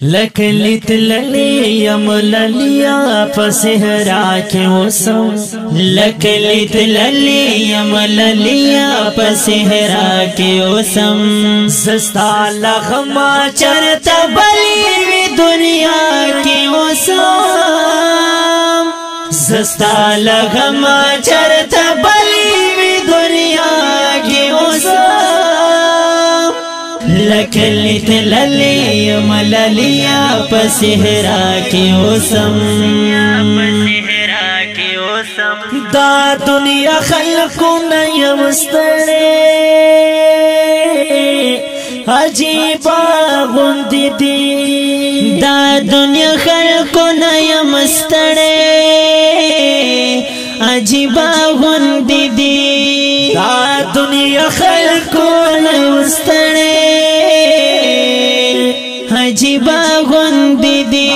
لکلی تللی یم للیا پسهرا کی وسم لکلی تللی یم للیا پسهرا کی وسم زستا لغما چرتا بلی دنیا کی وسم زستا لغما چرتا بلی دنیا کی وسم لکلی تللی مللیا پسهرا کی وسم دا دنیا خلقنا یمستړي عجیبا غوندې دي دا دنیا خلقنا یمستړي عجیبا غوندې دي دا دنیا خلقنا یمستړي عجیبا غوندې دي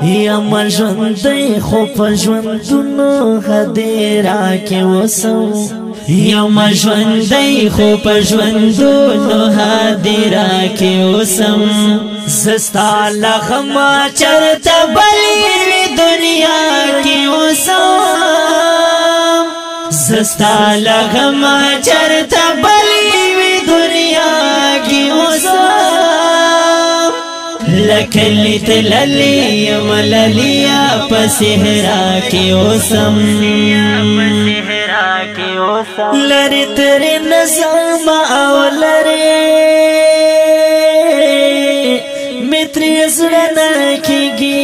یم ژوندی خو په ژوندونو هدیرا کې وسم یم ژوندی خو په ژوندونو هدیرا کې وسم زستا لغما چرته بلی دنیا کې وسم زستا لغما چرته بلی دنیا کې وسم لکلی تللی مللیا پسهرا کی وسم لری تری نظام او لری متری زړه کیږي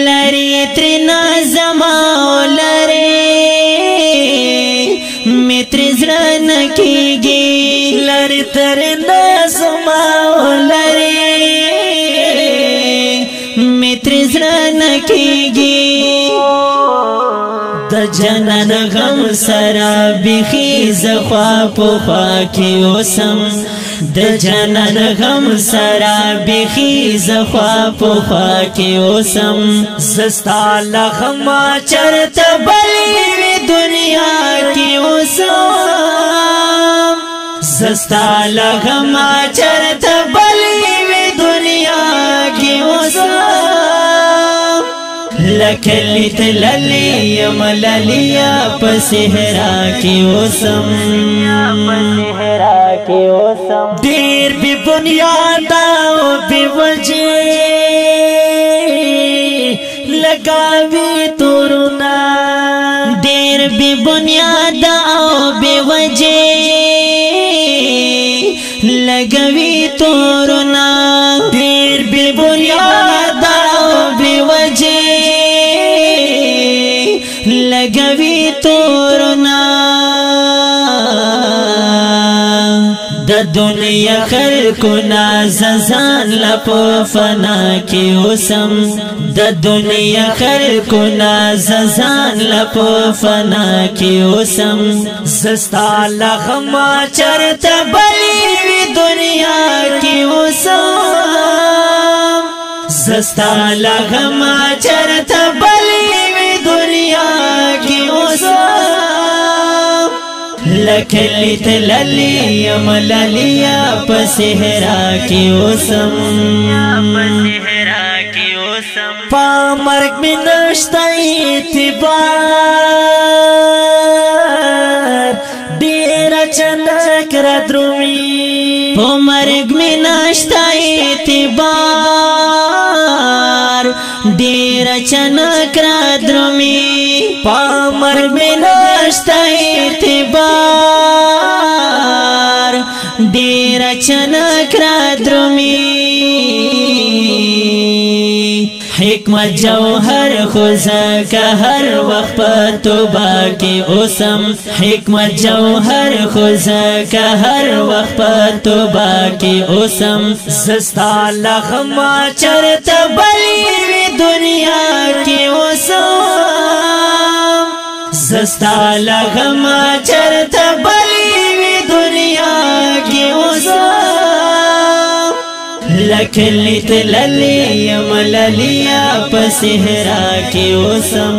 لری تری نظام او لری متری زړه کیږي لری تری نظام او لری متری زړه کیږي د جنان غم سره بخي زخوا په خوا کې وسم د جنان غم سره بخي زخوا په خوا کې وسم زستا لغما چرته بلی دنیا کې وسم زستا لغما چرته بلی دنیا کې وسم لکلی تللی مللیا پسهرا کی وسم دیر بی بنیاد او بی وجه لگاوی تورونا دیر بی بنیاد او بی وجه لگاوی تورونا دیر بی بنیاد او بی وجه لگوی تورنا د دنیا خلقنا ززان لپو فنا کی وسم د دنیا خلقنا ززان لپو فنا کی وسم زستا لغما چرته بلی دنیا کی وسم زستا لغما چرته بلی دنیا کی وسم لکلی تللی مللیا پسهرا کی وسم پا مرگ می نشتا اعتبار دیر چنک را درومی پا مرگ می نشتا اعتبار دیر چنک را درومی پا مرگ می نشتا اعتبار دیر چنک را درومی حکمت جوہر خوزا کا ہر وقت پر توبہ کی اوسم حکمت جوہر خوزا کا ہر وقت پر توبہ کی اوسم زستا لغما چرته بلی دنیا کی اوسم زستا لغما چرته بلی دنیا کی اوسم لکلی تللی مللیا پسهرا کی وسم